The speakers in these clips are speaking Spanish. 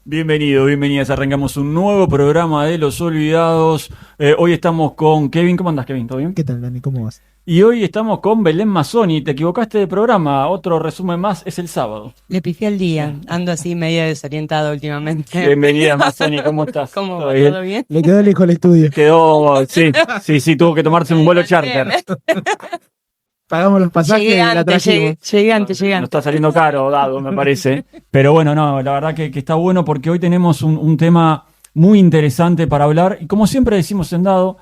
Bienvenidas. Arrancamos un nuevo programa de Los Olvidados. Hoy estamos con Kevin. ¿Cómo andás, Kevin? ¿Todo bien? ¿Qué tal, Dani? ¿Cómo vas? Y hoy estamos con Belén Mazzoni. Te equivocaste de programa. Otro resumen más es el sábado. Le pifié el día, ando así medio desorientado últimamente. Bienvenida, Mazzoni. ¿Cómo estás? ¿Cómo ¿Todo va? bien? ¿Todo bien? Le quedó lejos el estudio. Quedó, sí, tuvo que tomarse un vuelo charter. Pagamos los pasajes y la trajimos. Llegué antes. No está saliendo caro, dado, me parece. Pero bueno, no, la verdad que está bueno porque hoy tenemos un tema muy interesante para hablar. Y como siempre decimos en Dado,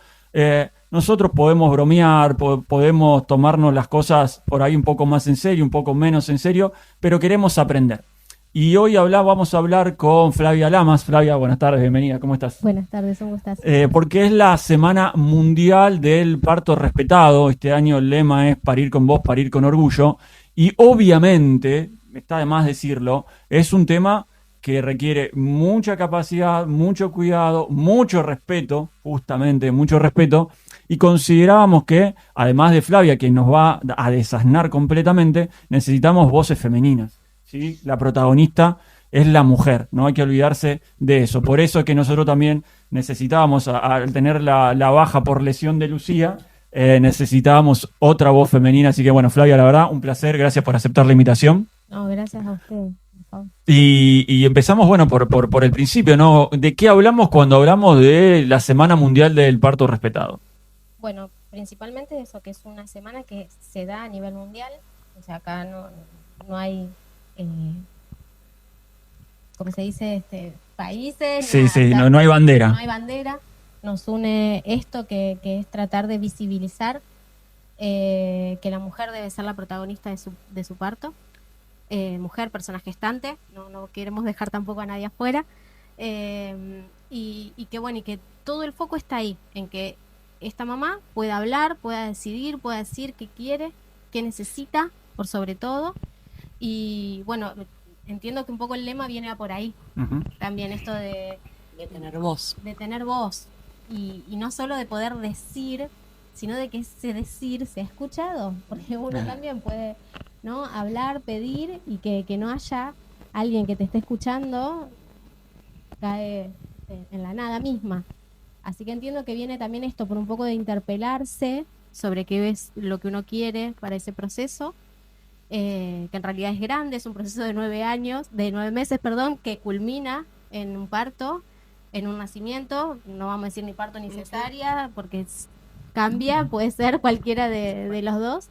nosotros podemos bromear, podemos tomarnos las cosas por ahí un poco más en serio, un poco menos en serio, pero queremos aprender. Y hoy vamos a hablar con Flavia Lamas. Flavia, buenas tardes, bienvenida, ¿cómo estás? Buenas tardes, ¿cómo estás? Porque es la Semana Mundial del Parto Respetado. Este año el lema es parir con voz, parir con orgullo. Y obviamente, está de más decirlo, es un tema que requiere mucha capacidad, mucho cuidado, mucho respeto, justamente mucho respeto. Y considerábamos que, además de Flavia, que nos va a desasnar completamente, necesitamos voces femeninas. ¿Sí? La protagonista es la mujer, no hay que olvidarse de eso. Por eso es que nosotros también necesitábamos, al tener la baja por lesión de Lucía, necesitábamos otra voz femenina. Así que bueno, Flavia, la verdad, un placer, gracias por aceptar la invitación. No, gracias a usted, por favor. Y empezamos, bueno, por el principio, ¿no? ¿De qué hablamos cuando hablamos de la Semana Mundial del Parto Respetado? Bueno, principalmente eso, que es una semana que se da a nivel mundial. O sea, acá no hay, ¿cómo se dice? Países. Sí, no hay bandera. No hay bandera. Nos une esto que es tratar de visibilizar que la mujer debe ser la protagonista de su parto. Mujer, persona gestante, no queremos dejar tampoco a nadie afuera. Y que bueno, y que todo el foco está ahí, en que esta mamá pueda hablar, pueda decidir, pueda decir qué quiere, qué necesita, por sobre todo. Y bueno, entiendo que un poco el lema viene a por ahí. Uh-huh. También esto De tener voz. de tener voz. Y no solo de poder decir, sino de que ese decir sea escuchado. Porque uno también puede, ¿no?, hablar, pedir, y que no haya alguien que te esté escuchando, cae en la nada misma. Así que entiendo que viene también esto por un poco de interpelarse sobre qué es lo que uno quiere para ese proceso, que en realidad es grande, es un proceso de 9 meses, que culmina en un parto, en un nacimiento. No vamos a decir ni parto ni cesárea, porque cambia, puede ser cualquiera de los dos.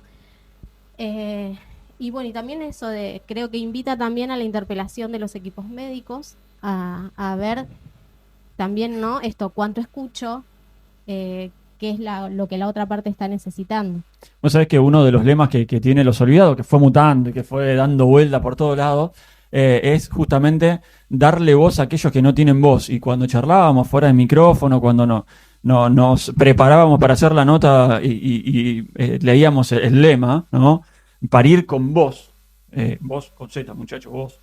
Y bueno, y también eso creo que invita también a la interpelación de los equipos médicos, a ver también, ¿no?, esto, cuánto escucho, qué es lo que la otra parte está necesitando. Vos sabés que uno de los lemas que tiene Los Olvidados, que fue mutando y que fue dando vuelta por todos lados, es justamente darle voz a aquellos que no tienen voz. Y cuando charlábamos fuera de micrófono, cuando nos preparábamos para hacer la nota y leíamos el lema, ¿no? Parir con voz, voz con Z, muchachos, voz.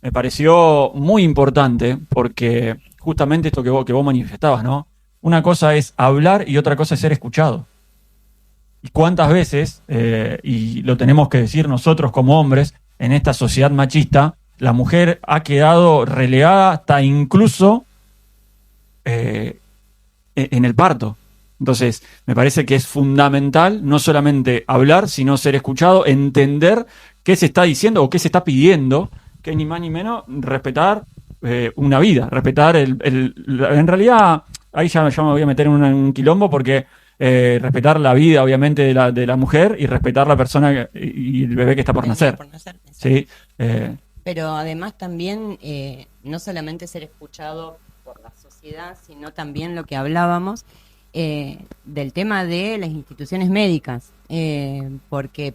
Me pareció muy importante porque justamente esto que vos manifestabas, ¿no? Una cosa es hablar y otra cosa es ser escuchado. ¿Y cuántas veces, y lo tenemos que decir nosotros como hombres, en esta sociedad machista, la mujer ha quedado relegada hasta incluso en el parto? Entonces, me parece que es fundamental no solamente hablar, sino ser escuchado, entender qué se está diciendo o qué se está pidiendo, que ni más ni menos respetar una vida, respetar en realidad, ahí ya me voy a meter en un quilombo porque respetar la vida, obviamente, de la mujer y respetar la persona y el bebé que está por nacer. ¿Sí? Pero además también, no solamente ser escuchado por la sociedad, sino también lo que hablábamos del tema de las instituciones médicas, porque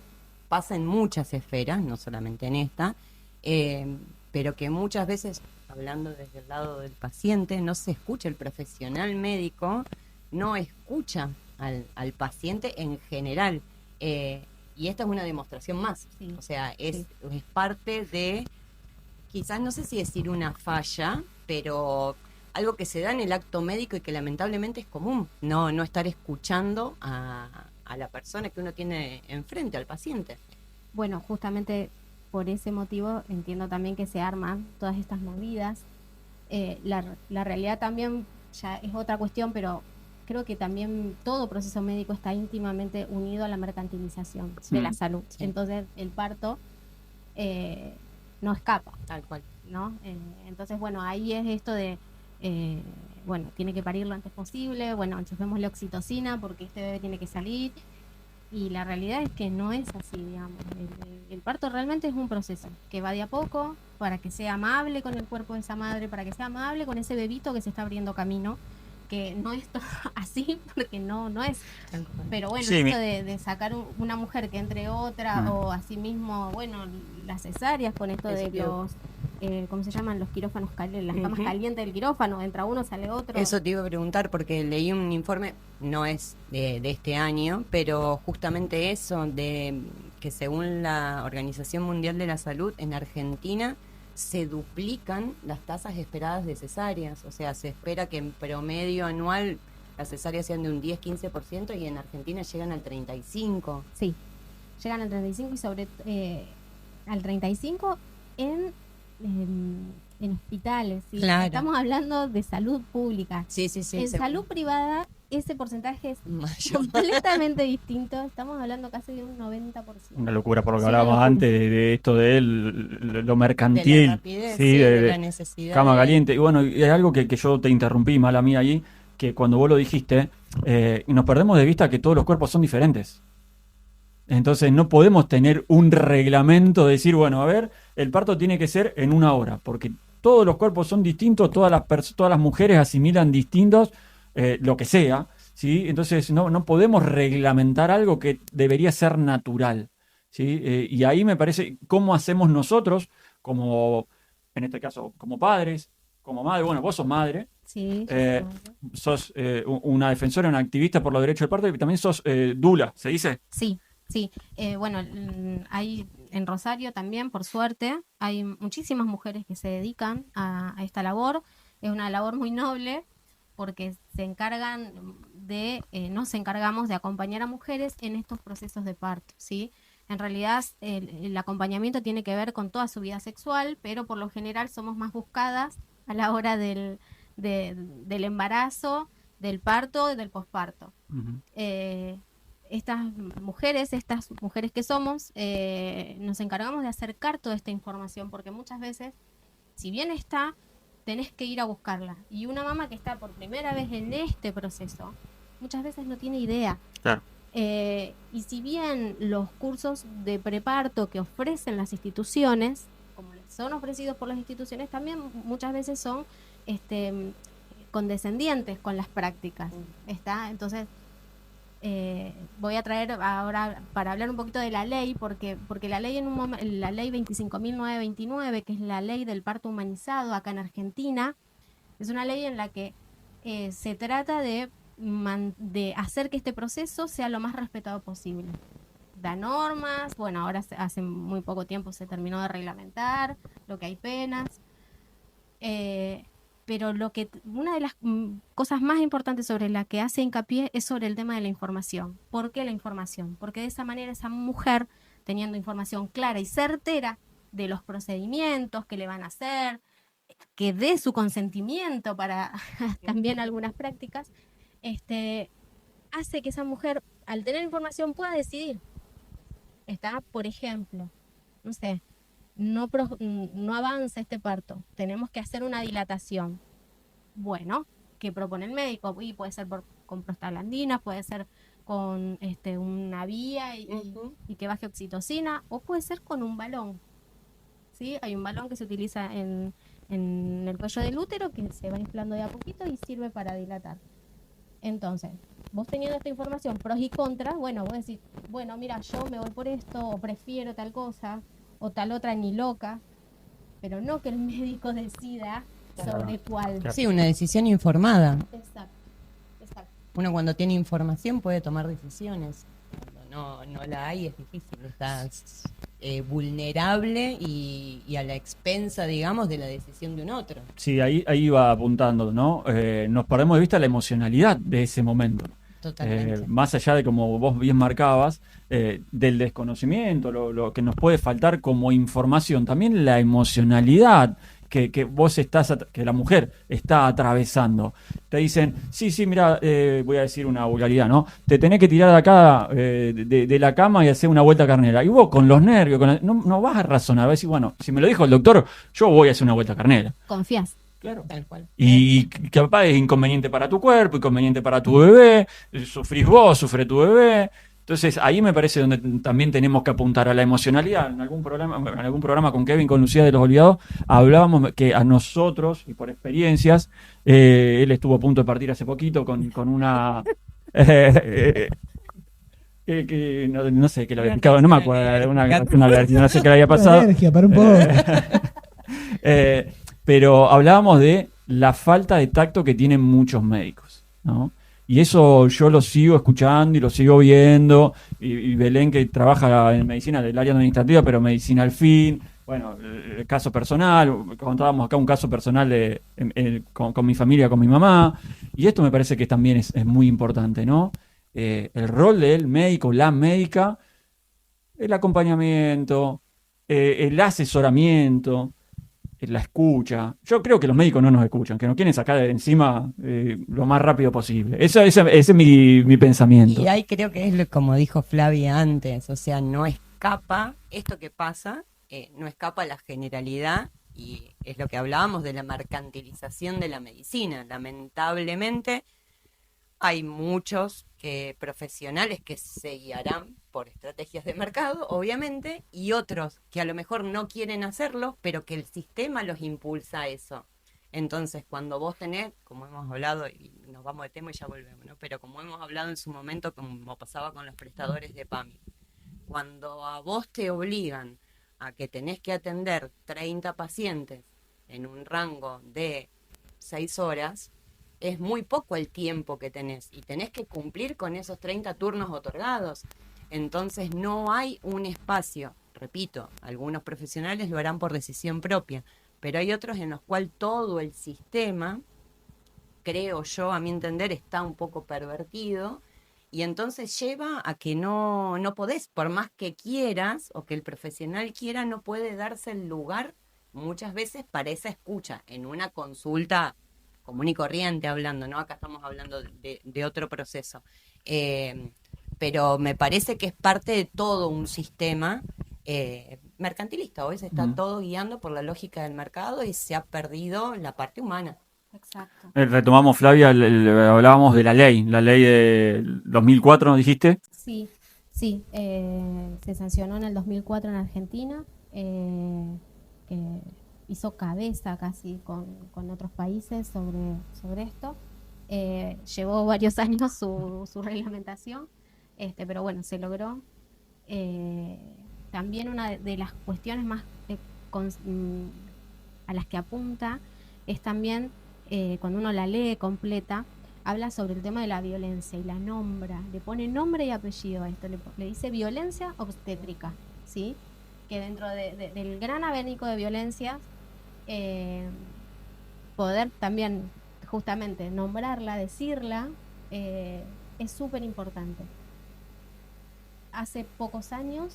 pasa en muchas esferas, no solamente en esta, pero que muchas veces, hablando desde el lado del paciente, no se escucha. El profesional médico no escucha al paciente en general, y esta es una demostración más. Sí. O sea, es parte de, quizás no sé si decir una falla, pero algo que se da en el acto médico y que lamentablemente es común, no estar escuchando a la persona que uno tiene enfrente, al paciente. Bueno, justamente por ese motivo entiendo también que se arman todas estas movidas. La realidad también ya es otra cuestión, pero creo que también todo proceso médico está íntimamente unido a la mercantilización de la salud. Sí. Entonces el parto no escapa, Tal cual. ¿no? Entonces, bueno, ahí es esto de, bueno, tiene que parir lo antes posible, bueno, enchufémosle oxitocina porque este bebé tiene que salir. Y la realidad es que no es así, digamos. El parto realmente es un proceso que va de a poco para que sea amable con el cuerpo de esa madre, para que sea amable con ese bebito que se está abriendo camino, que no es todo así porque no es. Tal cual. Pero bueno, Sí, esto de sacar una mujer que entre otra, o así mismo, bueno, las cesáreas con esto de los, ¿cómo se llaman? Los quirófanos, las camas calientes del quirófano, entra uno, sale otro. Eso te iba a preguntar porque leí un informe, no es de este año, pero justamente eso, de que según la Organización Mundial de la Salud, en Argentina se duplican las tasas esperadas de cesáreas. O sea, se espera que en promedio anual las cesáreas sean de un 10-15% y en Argentina llegan al 35%. Sí, llegan al 35 y sobre al 35 en hospitales. ¿Sí? Claro. Estamos hablando de salud pública. Sí, sí, sí. En salud privada ese porcentaje es mayor. completamente distinto. Estamos hablando casi de un 90%. Una locura, por lo que Sí, hablábamos una locura. antes de esto de lo mercantil. De la rapidez, sí, de la necesidad. cama de- caliente. Y bueno, y hay algo que yo te interrumpí, mala mía, allí, que cuando vos lo dijiste, nos perdemos de vista que todos los cuerpos son diferentes. Entonces no podemos tener un reglamento de decir, bueno, a ver, el parto tiene que ser en 1 hora, porque todos los cuerpos son distintos, todas las mujeres asimilan distintos lo que sea, ¿sí? Entonces no podemos reglamentar algo que debería ser natural, ¿sí? Y ahí me parece cómo hacemos nosotros, como, en este caso, como padres, como madre, bueno, vos sos madre, Sí, sos una defensora, una activista por los derechos del parto y también sos dula, ¿se dice? sí. Sí, bueno, hay en Rosario también, por suerte, hay muchísimas mujeres que se dedican a esta labor. Es una labor muy noble porque se encargan nos encargamos de acompañar a mujeres en estos procesos de parto, ¿sí? En realidad el acompañamiento tiene que ver con toda su vida sexual, pero por lo general somos más buscadas a la hora del embarazo, del parto y del posparto. Uh-huh. Estas mujeres que somos, nos encargamos de acercar toda esta información, porque muchas veces, si bien está, tenés que ir a buscarla. Y una mamá que está por primera vez en este proceso, muchas veces no tiene idea. Claro. Y si bien los cursos de preparto que ofrecen las instituciones, como son ofrecidos por las instituciones, también muchas veces son condescendientes con las prácticas. ¿Está? Entonces, voy a traer ahora para hablar un poquito de la ley, porque la ley la ley 25.929, que es la ley del parto humanizado acá en Argentina, es una ley en la que se trata de hacer que este proceso sea lo más respetado posible. Da normas, bueno, ahora hace muy poco tiempo se terminó de reglamentar lo que hay penas, pero una de las cosas más importantes sobre la que hace hincapié es sobre el tema de la información. ¿Por qué la información? Porque de esa manera esa mujer, teniendo información clara y certera de los procedimientos que le van a hacer, que dé su consentimiento para también algunas prácticas, hace que esa mujer, al tener información, pueda decidir. Por ejemplo, no sé, no avanza este parto, tenemos que hacer una dilatación. Bueno, ¿qué propone el médico? Y puede ser con prostaglandinas, puede ser con una vía y que baje oxitocina, o puede ser con un balón. ¿Sí? Hay un balón que se utiliza en el cuello del útero que se va inflando de a poquito y sirve para dilatar. Entonces, vos teniendo esta información, pros y contras, bueno, vos decís, bueno, mira, yo me voy por esto, o prefiero tal cosa, o tal otra ni loca, pero no que el médico decida sobre cuál. Sí, una decisión informada. Exacto. Uno cuando tiene información puede tomar decisiones. Cuando no la hay es difícil, estás vulnerable y a la expensa, digamos, de la decisión de un otro. Sí, ahí iba apuntando, ¿no? Nos perdemos de vista la emocionalidad de ese momento. Totalmente. Más allá de, como vos bien marcabas, del desconocimiento, lo que nos puede faltar como información, también la emocionalidad que vos que la mujer está atravesando. Te dicen, sí, mira, voy a decir una vulgaridad, ¿no? Te tenés que tirar de acá, de la cama y hacer una vuelta carnera. Y vos con los nervios, no vas a razonar, vas a decir, bueno, si me lo dijo el doctor, yo voy a hacer una vuelta carnera. Confías. Claro. Tal cual. Y capaz es inconveniente para tu cuerpo, inconveniente para tu bebé, sufrís vos, sufre tu bebé. Entonces ahí me parece donde también tenemos que apuntar a la emocionalidad. En algún programa con Kevin, con Lucía de los Olvidados, hablábamos que a nosotros, y por experiencias, él estuvo a punto de partir hace poquito con una... que no sé qué le había picado, no me acuerdo, una alergia, no sé qué le había pasado. Alergia, para un poco. Pero hablábamos de la falta de tacto que tienen muchos médicos, ¿no? Y eso yo lo sigo escuchando y lo sigo viendo. Y Belén, que trabaja en medicina del área administrativa, pero medicina al fin. Bueno, el caso personal, contábamos acá un caso personal con mi familia, con mi mamá. Y esto me parece que también es muy importante, ¿no? El rol del médico, la médica, el acompañamiento, el asesoramiento, la escucha. Yo creo que los médicos no nos escuchan, que nos quieren sacar de encima lo más rápido posible. Ese es mi pensamiento. Y ahí creo que es como dijo Flavia antes, o sea, no escapa esto que pasa, no escapa a la generalidad, y es lo que hablábamos de la mercantilización de la medicina. Lamentablemente hay muchos profesionales que se guiarán por estrategias de mercado, obviamente, y otros que a lo mejor no quieren hacerlo, pero que el sistema los impulsa a eso. Entonces, cuando vos tenés, como hemos hablado, y nos vamos de tema y ya volvemos, ¿no? Pero como hemos hablado en su momento, como pasaba con los prestadores de PAMI, cuando a vos te obligan a que tenés que atender 30 pacientes en un rango de 6 horas, es muy poco el tiempo que tenés y tenés que cumplir con esos 30 turnos otorgados. Entonces no hay un espacio, repito, algunos profesionales lo harán por decisión propia, pero hay otros en los cuales todo el sistema, creo yo, a mi entender, está un poco pervertido, y entonces lleva a que no podés, por más que quieras o que el profesional quiera, no puede darse el lugar muchas veces para esa escucha en una consulta común y corriente hablando, ¿no? Acá estamos hablando de otro proceso. Pero me parece que es parte de todo un sistema mercantilista. Hoy se está todo guiando por la lógica del mercado y se ha perdido la parte humana. Exacto. Retomamos, Flavia, hablábamos de la ley del 2004, ¿no dijiste? Sí, se sancionó en el 2004 en Argentina, que hizo cabeza casi con otros países sobre esto. Llevó varios años su reglamentación, pero bueno, se logró. También una de las cuestiones más a las que apunta es también, cuando uno la lee completa, habla sobre el tema de la violencia y la nombra, le pone nombre y apellido a esto, le dice violencia obstétrica, ¿sí? Que dentro del gran abanico de violencias, poder también justamente nombrarla, decirla, es súper importante. Hace pocos años,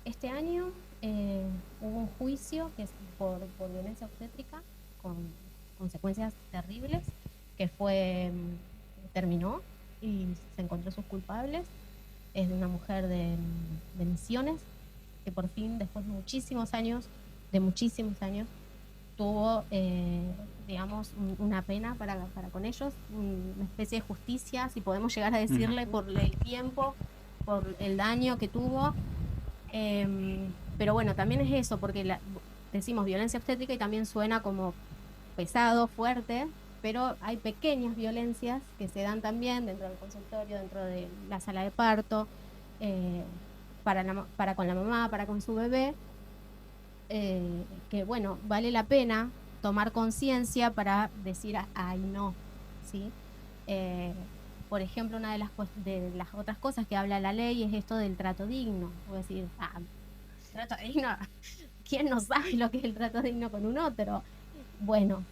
este año, hubo un juicio que es por violencia obstétrica con consecuencias terribles, que terminó y se encontró sus culpables. Es de una mujer de Misiones, que por fin, después de muchísimos años, tuvo, digamos, una pena para con ellos, una especie de justicia, si podemos llegar a decirle, por el tiempo, por el daño que tuvo. Pero bueno, también es eso, porque decimos violencia obstétrica y también suena como pesado, fuerte, pero hay pequeñas violencias que se dan también dentro del consultorio, dentro de la sala de parto, para con la mamá, para con su bebé, que bueno, vale la pena tomar conciencia para decir, ay no, ¿sí? Por ejemplo, una de las otras cosas que habla la ley es esto del trato digno. Voy a decir, trato digno, ¿quién no sabe lo que es el trato digno con un otro? Bueno,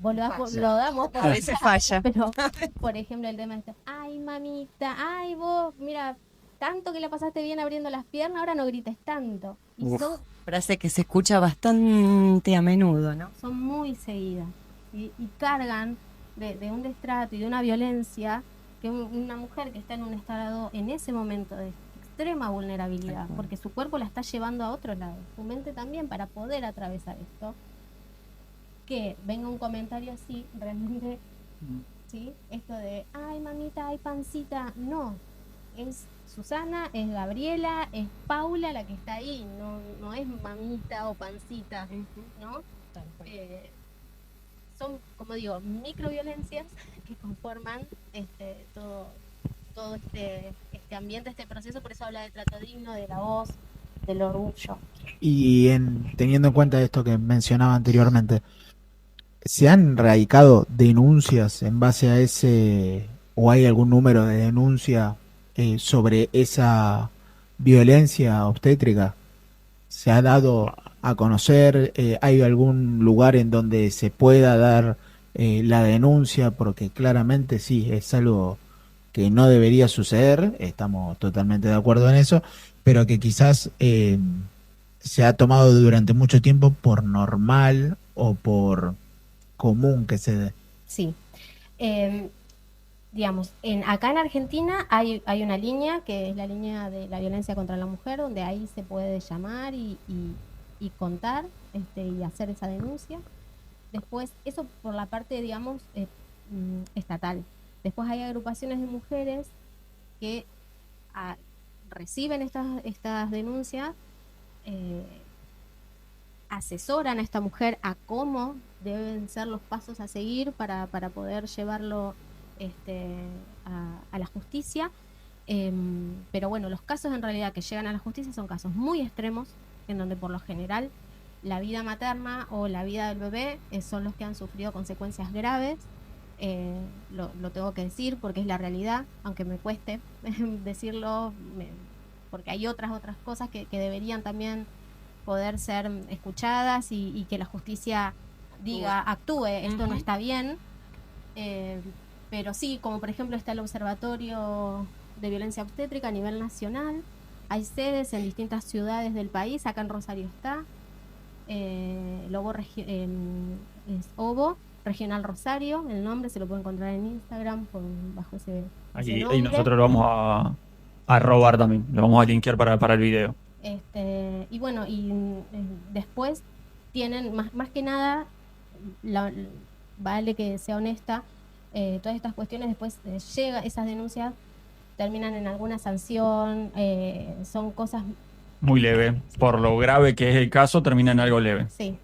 lo damos por A veces falla. pero por ejemplo el tema este, ay mamita, ay vos, mira, tanto que la pasaste bien abriendo las piernas, ahora no grites tanto. Y Uf. Frase que se escucha bastante a menudo, ¿no? son muy seguidas, ¿sí? Y cargan de un destrato y de una violencia que una mujer que está en un estado en ese momento de extrema vulnerabilidad, porque su cuerpo la está llevando a otro lado, su mente también, para poder atravesar esto, que venga un comentario así, realmente, ¿sí? Esto de, ay mamita, ay pancita, no, es Susana, es Gabriela, es Paula la que está ahí, no es mamita o pancita, ¿no? Son, como digo, microviolencias que conforman todo este ambiente, este proceso, por eso habla de trato digno, de la voz, del orgullo. Y teniendo en cuenta esto que mencionaba anteriormente, ¿se han radicado denuncias en base a ese, o hay algún número de denuncia sobre esa violencia obstétrica? ¿Se ha dado a conocer? ¿Hay algún lugar en donde se pueda dar la denuncia? Porque claramente sí, es algo que no debería suceder, estamos totalmente de acuerdo en eso, pero que quizás se ha tomado durante mucho tiempo por normal o por común que se dé. Sí. Digamos, acá en Argentina hay una línea que es la línea de la violencia contra la mujer, donde ahí se puede llamar y contar y hacer esa denuncia. Después, eso por la parte, digamos, estatal. Después hay agrupaciones de mujeres que reciben estas denuncias, asesoran a esta mujer a cómo deben ser los pasos a seguir para poder llevarlo a la justicia, pero bueno, los casos en realidad que llegan a la justicia son casos muy extremos, en donde por lo general la vida materna o la vida del bebé son los que han sufrido consecuencias graves. Lo tengo que decir porque es la realidad, aunque me cueste decirlo, porque hay otras cosas que deberían también poder ser escuchadas y que la justicia diga, actúe, esto no está bien. Pero sí, como por ejemplo está el Observatorio de Violencia Obstétrica a nivel nacional, hay sedes en distintas ciudades del país, acá en Rosario está, es OVO, Regional Rosario, el nombre se lo puede encontrar en Instagram bajo ese nombre. Ahí nosotros lo vamos a robar también, lo vamos a linkear para el video. Y bueno, después tienen, más que nada, vale que sea honesta, todas estas cuestiones después esas denuncias terminan en alguna sanción, son cosas muy leve, por lo grave que es el caso, termina en algo leve. Sí.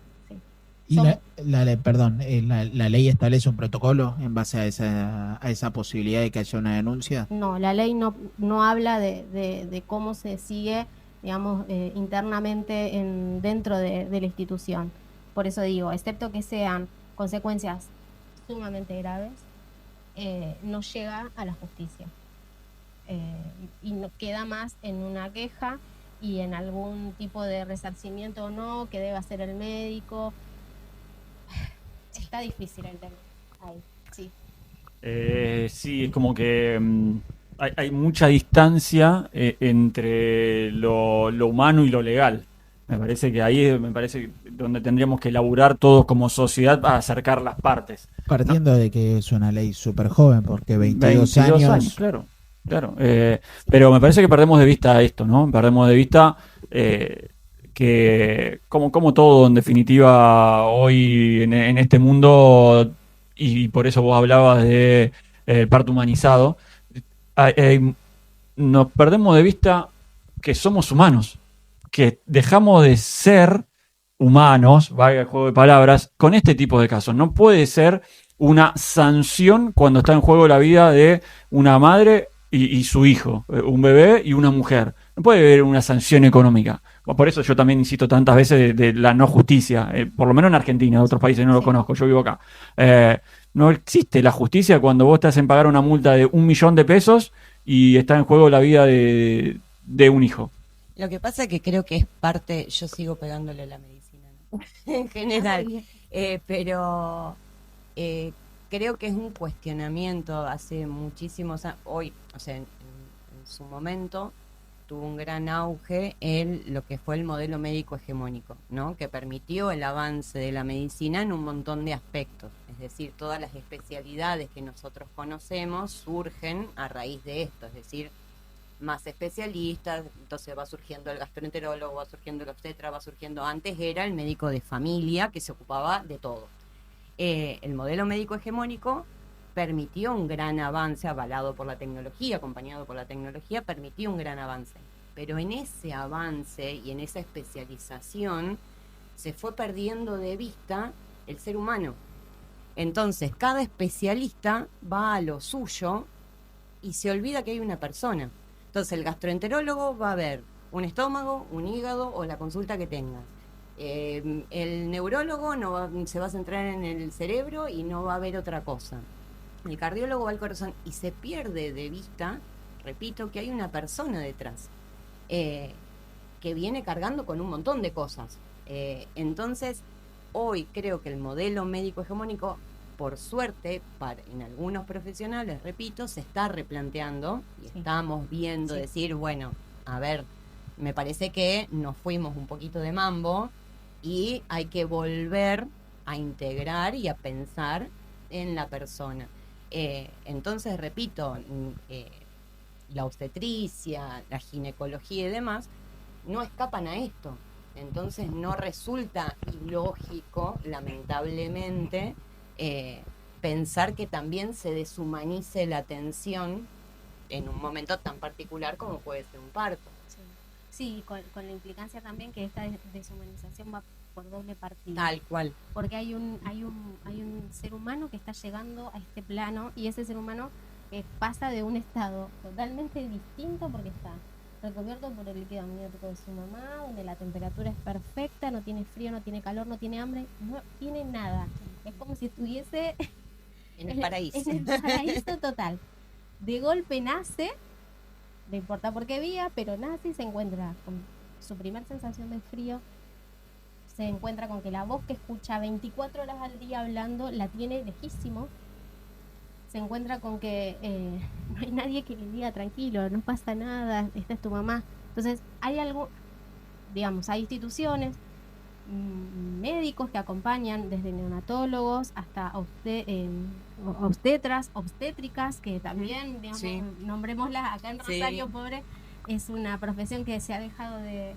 Y la ley establece un protocolo en base a esa posibilidad de que haya una denuncia. No, la ley no habla de cómo se sigue, digamos, internamente dentro de la institución. Por eso digo, excepto que sean consecuencias sumamente graves, no llega a la justicia. Y no queda más en una queja y en algún tipo de resarcimiento o no que debe hacer el médico. Está difícil el tema ahí, sí. Sí, es como que hay mucha distancia entre lo humano y lo legal. Me parece que ahí es donde tendríamos que elaborar todos como sociedad a acercar las partes. Partiendo de que es una ley súper joven, porque 22 años. Claro. Pero me parece que perdemos de vista esto, ¿no? Perdemos de vista que como todo, en definitiva, hoy en este mundo, y por eso vos hablabas de parto humanizado, nos perdemos de vista que somos humanos, que dejamos de ser humanos, valga el juego de palabras, con este tipo de casos. No puede ser una sanción cuando está en juego la vida de una madre y su hijo, un bebé y una mujer. No puede haber una sanción económica. Por eso yo también insisto tantas veces de la no justicia, por lo menos en Argentina, en otros países no lo conozco, yo vivo acá. No existe la justicia cuando vos te hacen pagar una multa de 1 millón de pesos y está en juego la vida de un hijo. Lo que pasa es que creo que es parte, yo sigo pegándole a la medicina, ¿no? En general, pero Creo que es un cuestionamiento hace muchísimos años, hoy, o sea, en su momento tuvo un gran auge lo que fue el modelo médico hegemónico, ¿no? Que permitió el avance de la medicina en un montón de aspectos. Es decir, todas las especialidades que nosotros conocemos surgen a raíz de esto, es decir, más especialistas, entonces va surgiendo el gastroenterólogo, va surgiendo el obstetra, va surgiendo, antes era el médico de familia que se ocupaba de todo. El modelo médico hegemónico permitió un gran avance, avalado por la tecnología, acompañado por la tecnología, permitió un gran avance. Pero en ese avance y en esa especialización se fue perdiendo de vista el ser humano. Entonces, cada especialista va a lo suyo y se olvida que hay una persona. Entonces, el gastroenterólogo va a ver un estómago, un hígado o la consulta que tenga. El neurólogo se va a centrar en el cerebro y no va a ver otra cosa. El cardiólogo va al corazón y se pierde de vista, repito, que hay una persona detrás que viene cargando con un montón de cosas. Entonces, hoy creo que el modelo médico hegemónico, por suerte, en algunos profesionales, repito, se está replanteando y Sí. estamos viendo, Sí. decir, bueno, a ver, me parece que nos fuimos un poquito de mambo y hay que volver a integrar y a pensar en la persona. Entonces, repito, la obstetricia, la ginecología y demás no escapan a esto. Entonces no resulta ilógico, lamentablemente, pensar que también se deshumanice la atención en un momento tan particular como puede ser un parto. Sí, con la implicancia también que esta deshumanización va por doble partida. Tal cual. Porque hay un ser humano que está llegando a este plano y ese ser humano pasa de un estado totalmente distinto porque está recubierto por el líquido amniótico de su mamá, donde la temperatura es perfecta, no tiene frío, no tiene calor, no tiene hambre, no tiene nada. Es como si estuviese En el paraíso. en el paraíso total. De golpe nace, no importa por qué vía, pero nace y se encuentra con su primer sensación de frío, se encuentra con que la voz que escucha 24 horas al día hablando la tiene lejísimo, se encuentra con que no hay nadie que le diga tranquilo, no pasa nada, esta es tu mamá. Entonces hay algo, digamos, hay instituciones, médicos que acompañan desde neonatólogos hasta obstetras, obstétricas, que también, digamos, Sí. nombrémoslas acá en Sí. Rosario, pobre, es una profesión que se ha dejado de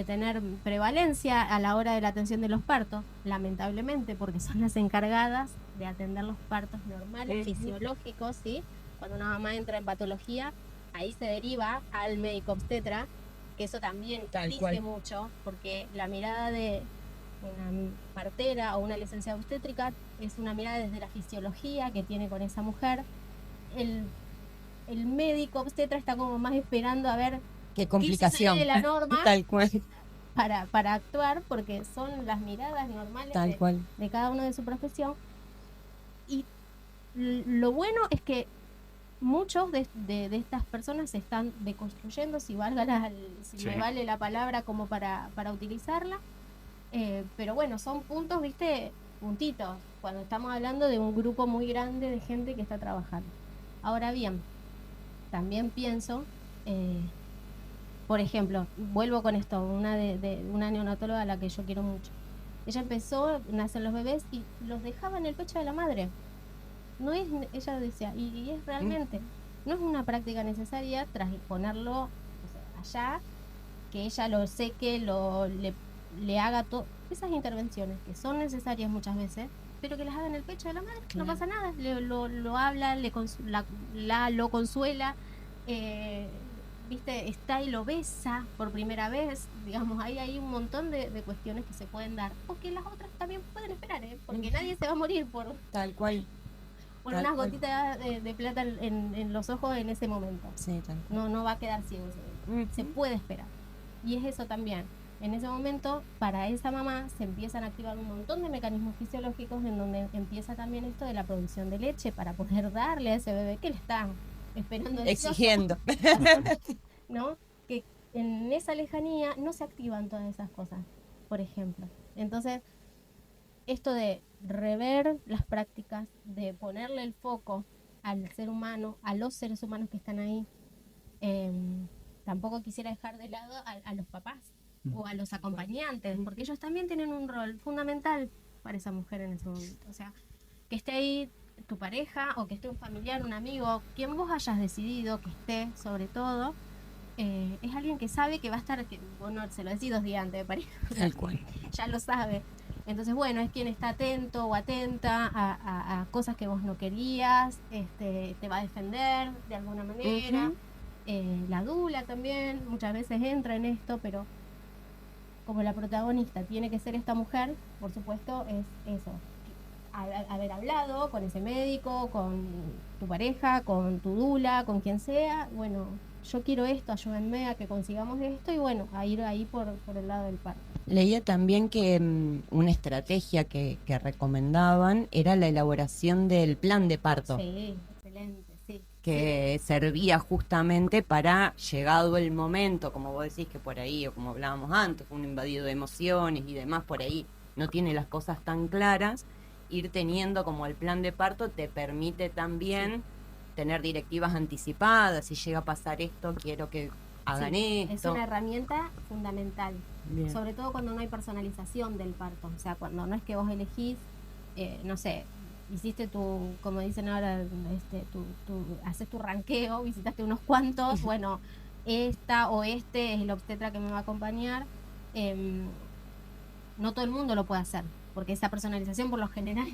tener prevalencia a la hora de la atención de los partos, lamentablemente, porque son las encargadas de atender los partos normales, Sí. fisiológicos, ¿sí? Cuando una mamá entra en patología, ahí se deriva al médico obstetra, que eso también Tal dice cual. mucho, porque la mirada de una partera o una licenciada obstétrica es una mirada desde la fisiología que tiene con esa mujer. El médico obstetra está como más esperando a ver Qué qué complicación. sucede de la norma Tal cual. para actuar, porque son las miradas normales Tal cual. de cada uno de su profesión. Y lo bueno es que muchos de estas personas se están deconstruyendo, si Sí. me vale la palabra como para utilizarla. Pero bueno, son puntos, viste, puntitos, cuando estamos hablando de un grupo muy grande de gente que está trabajando. Ahora bien, también pienso, por ejemplo, vuelvo con esto, una neonatóloga a la que yo quiero mucho. Ella empezó, nacen los bebés y los dejaba en el pecho de la madre. No es, ella decía, y es realmente, no es una práctica necesaria transponerlo, o sea, allá, que ella lo seque, le haga todo, esas intervenciones que son necesarias muchas veces, pero que las haga en el pecho de la madre, Claro. no pasa nada, lo habla, lo consuela, viste, está y lo besa por primera vez, digamos, ahí hay un montón de cuestiones que se pueden dar, o que las otras también pueden esperar, porque nadie se va a morir por Tal cual. Tal unas cual. gotitas de plata en los ojos en ese momento. Sí, tal cual. No va a quedar ciego ese bebé. Se puede esperar. Y es eso también. En ese momento, para esa mamá se empiezan a activar un montón de mecanismos fisiológicos en donde empieza también esto de la producción de leche para poder darle a ese bebé que le están esperando. Exigiendo. ¿No? Que en esa lejanía no se activan todas esas cosas, por ejemplo. Entonces, esto de rever las prácticas, de ponerle el foco al ser humano, a los seres humanos que están ahí. Tampoco quisiera dejar de lado a los papás o a los acompañantes, porque ellos también tienen un rol fundamental para esa mujer en ese momento. O sea, que esté ahí tu pareja o que esté un familiar, un amigo, quien vos hayas decidido que esté, sobre todo, es alguien que sabe que va a estar, que vos no se lo decís 2 días antes de parir, Tal cual. ya lo sabe. Entonces, bueno, es quien está atento o atenta a cosas que vos no querías, te va a defender de alguna manera. Ujú. La dula también muchas veces entra en esto, pero como la protagonista tiene que ser esta mujer, por supuesto, es eso. Haber hablado con ese médico, con tu pareja, con tu dula, con quien sea. Bueno, yo quiero esto, ayúdenme a que consigamos esto y bueno, a ir ahí por el lado del parto. Leía también que una estrategia que recomendaban era la elaboración del plan de parto, Sí, excelente, sí. que servía justamente para, llegado el momento, como vos decís que por ahí, o como hablábamos antes, un invadido de emociones y demás, por ahí no tiene las cosas tan claras, ir teniendo como el plan de parto te permite también tener directivas anticipadas. Si llega a pasar esto, quiero que hagan Sí, es esto. una herramienta fundamental. Bien. Sobre todo cuando no hay personalización del parto, o sea, cuando no es que vos elegís, no sé, hiciste como dicen ahora, haces tu ranqueo, visitaste unos cuantos, bueno, esta o este es el obstetra que me va a acompañar. No todo el mundo lo puede hacer, porque esa personalización por lo general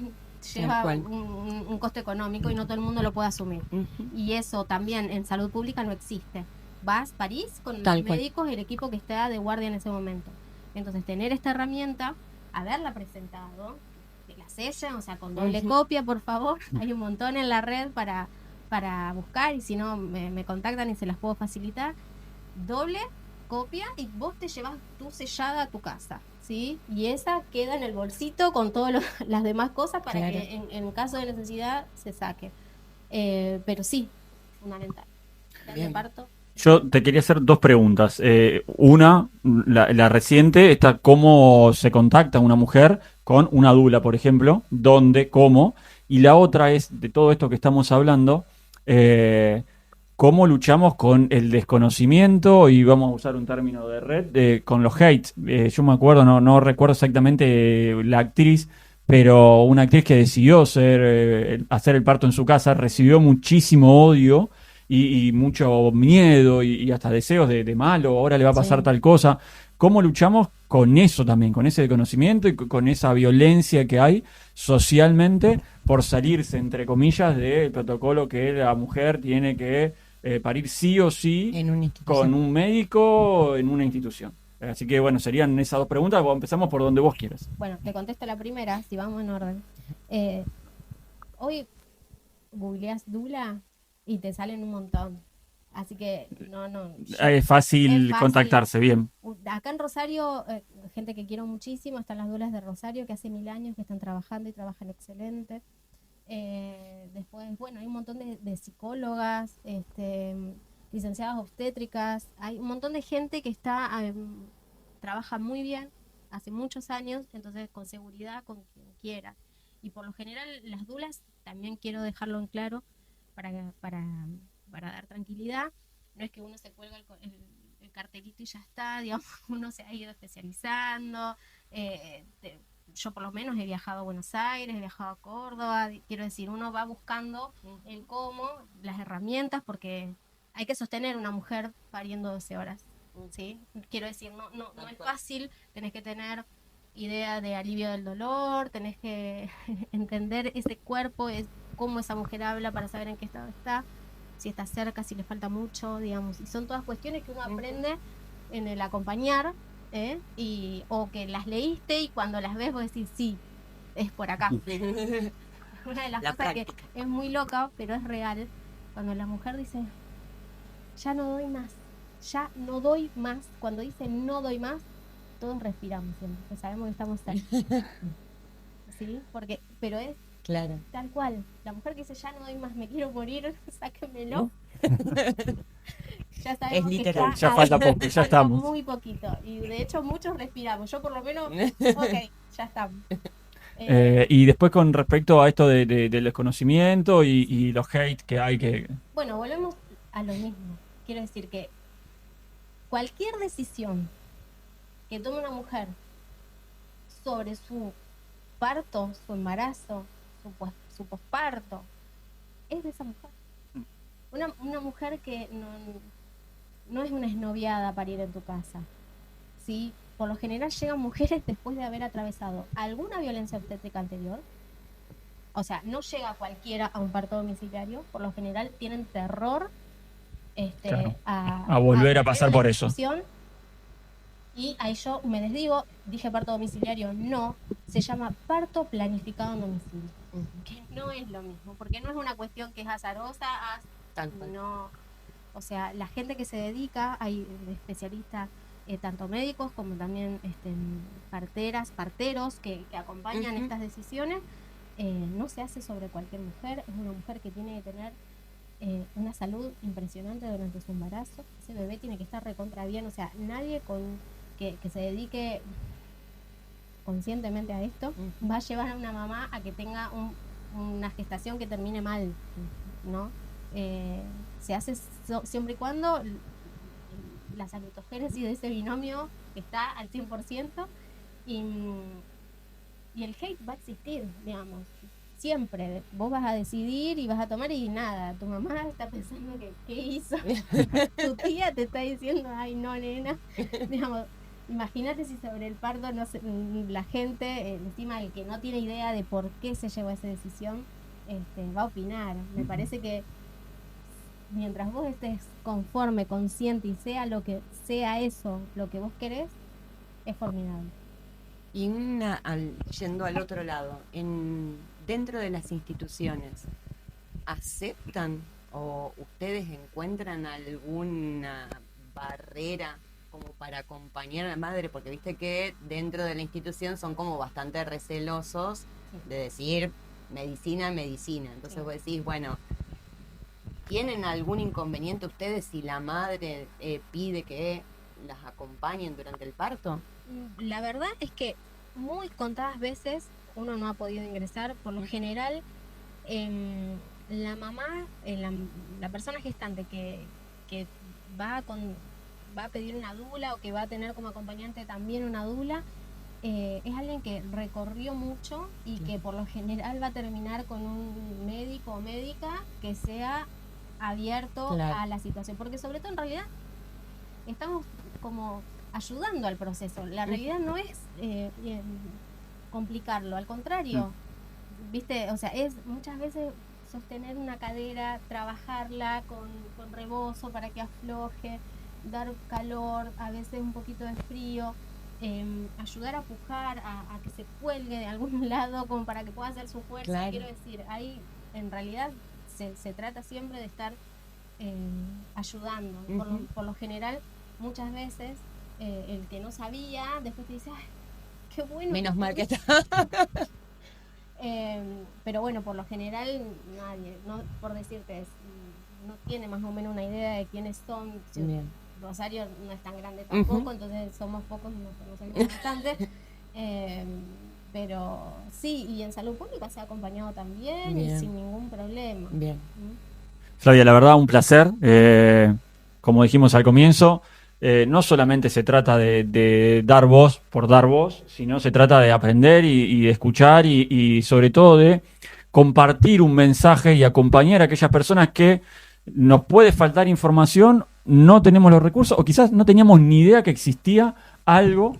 lleva cual. un costo económico y no todo el mundo lo puede asumir. Ujú. Y eso también en salud pública no existe. Vas, parís con Tal los cual. médicos y el equipo que está de guardia en ese momento. Entonces, tener esta herramienta, haberla presentado, que la sellen, o sea, con doble Ujú. copia, por favor. Hay un montón en la red para buscar y si no, me contactan y se las puedo facilitar. Doble copia y vos te llevas tu sellada a tu casa, ¿sí? Y esa queda en el bolsito con todas las demás cosas para Claro. que en caso de necesidad se saque. Pero sí, fundamental. Plan de Bien. parto. Yo te quería hacer 2 preguntas. Una, la reciente, está cómo se contacta una mujer con una dula, por ejemplo, dónde, cómo. Y la otra es, de todo esto que estamos hablando, cómo luchamos con el desconocimiento, y vamos a usar un término de red, con los hates. Yo me acuerdo, no recuerdo exactamente la actriz, pero una actriz que decidió hacer el parto en su casa, recibió muchísimo odio y mucho miedo y hasta deseos de malo, ahora le va a pasar Sí. tal cosa. ¿Cómo luchamos con eso también, con ese desconocimiento y con esa violencia que hay socialmente por salirse, entre comillas, del protocolo que la mujer tiene que parir sí o sí En una institución. con un médico en una institución? Así que bueno, serían esas 2 preguntas. Empezamos por donde vos quieras. Bueno, te contesto la primera, si vamos en orden. Hoy googleás dula y te salen un montón. Así que no. Es fácil Es fácil. contactarse, bien. Acá en Rosario, gente que quiero muchísimo, están las dulas de Rosario que hace 1000 años que están trabajando y trabajan excelente. Después, bueno, hay un montón de psicólogas, licenciadas obstétricas, hay un montón de gente que trabaja muy bien, hace muchos años, entonces con seguridad, con quien quiera. Y por lo general las dulas, también quiero dejarlo en claro para dar tranquilidad, no es que uno se cuelga el cartelito y ya está, digamos, uno se ha ido especializando. Yo por lo menos he viajado a Buenos Aires, he viajado a Córdoba, quiero decir, uno va buscando el cómo, las herramientas, porque hay que sostener una mujer pariendo 12 horas, ¿sí? Quiero decir, no es fácil, tenés que tener idea de alivio del dolor, tenés que entender ese cuerpo, cómo esa mujer habla para saber en qué estado está, si está cerca, si le falta mucho, digamos, y son todas cuestiones que uno aprende en el acompañar, o que las leíste y cuando las ves vos decís, sí, es por acá. Una de las La cosas práctica. que es muy loca, pero es real, cuando la mujer dice, ya no doy más, cuando dice no doy más, todos respiramos siempre, pues sabemos que estamos ahí. ¿Sí? Pero es Claro. tal cual. La mujer que dice, ya no doy más, me quiero morir, sáquenmelo. Ya sabemos Es que literal. está Ya falta ahí. poco, ya Falta estamos. muy poquito. Y de hecho muchos respiramos. Yo por lo menos, ok, ya estamos. Y después con respecto a esto del desconocimiento y los hate que hay que... Bueno, volvemos a lo mismo. Quiero decir que cualquier decisión que tome una mujer sobre su parto, su embarazo, su posparto, es de esa mujer. Una mujer que no es una esnoviada para ir en tu casa. ¿Sí? Por lo general llegan mujeres después de haber atravesado alguna violencia obstétrica anterior. O sea, no llega cualquiera a un parto domiciliario. Por lo general tienen terror Claro. A volver a pasar por eso. Y ahí yo me desdigo, dije parto domiciliario, no, se llama parto planificado en domicilio, que no es lo mismo, porque no es una cuestión que es azarosa, no, o sea, la gente que se dedica, hay especialistas, tanto médicos como también parteras, parteros que acompañan estas decisiones, no se hace sobre cualquier mujer, es una mujer que tiene que tener una salud impresionante durante su embarazo, ese bebé tiene que estar recontra bien, o sea, nadie que se dedique conscientemente a esto va a llevar a una mamá a que tenga una gestación que termine mal, ¿no? Se hace siempre y cuando la salutogénesis de ese binomio está al 100% y el hate va a existir, digamos. Siempre, vos vas a decidir y vas a tomar y nada, tu mamá está pensando que ¿qué hizo? Tu tía te está diciendo, ay no, nena, digamos, imagínate si sobre el parto no sé, la gente, encima el que no tiene idea de por qué se llegó a esa decisión, va a opinar. Me parece que mientras vos estés conforme, consciente y sea lo que sea eso, lo que vos querés, es formidable. Y yendo al otro lado, dentro de las instituciones, ¿aceptan o ustedes encuentran alguna barrera como para acompañar a la madre? Porque viste que dentro de la institución son como bastante recelosos de decir medicina. Entonces vos decís, bueno, ¿tienen algún inconveniente ustedes si la madre pide que las acompañen durante el parto? La verdad es que muy contadas veces uno no ha podido ingresar. Por lo general, la mamá, la persona gestante que va a pedir una dula o que va a tener como acompañante también una dula, es alguien que recorrió mucho y que por lo general va a terminar con un médico o médica que sea abierto a la situación, porque sobre todo en realidad estamos como ayudando al proceso. La realidad no es complicarlo, al contrario, viste, o sea, es muchas veces sostener una cadera, trabajarla con rebozo para que afloje, dar calor, a veces un poquito de frío, ayudar a pujar, a que se cuelgue de algún lado como para que pueda hacer su fuerza. Claro. Quiero decir, ahí en realidad se trata siempre de estar ayudando. Por lo general, muchas veces el que no sabía, después te dice, ay, qué bueno. Menos mal que está. Pero bueno, por lo general nadie, no, por decirte, no tiene más o menos una idea de quiénes son. Rosario no es tan grande tampoco, entonces somos pocos, nos conocemos bastante. Pero sí, y en salud pública se ha acompañado también y sin ningún problema. Bien. Flavia, la verdad, un placer. Como dijimos al comienzo, no solamente se trata de dar voz por dar voz, sino se trata de aprender y de escuchar y sobre todo de compartir un mensaje y acompañar a aquellas personas que nos puede faltar información, no tenemos los recursos o quizás no teníamos ni idea que existía algo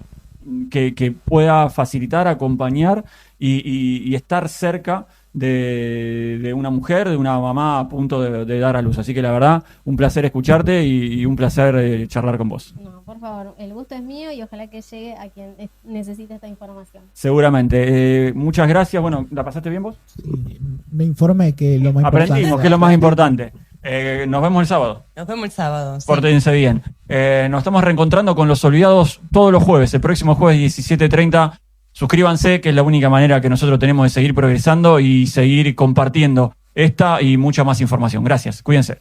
que pueda facilitar, acompañar y estar cerca de una mujer, de una mamá a punto de dar a luz. Así que la verdad, un placer escucharte y un placer charlar con vos. No, por favor, el gusto es mío y ojalá que llegue a quien necesite esta información. Seguramente. Muchas gracias. Bueno, ¿la pasaste bien vos? Sí, me informé que lo más importante. Aprendimos que es lo más importante. Nos vemos el sábado. Nos vemos el sábado. Sí. Pórtense bien. Nos estamos reencontrando con Los Olvidados todos los jueves. El próximo jueves 17:30. Suscríbanse, que es la única manera que nosotros tenemos de seguir progresando y seguir compartiendo esta y mucha más información. Gracias. Cuídense.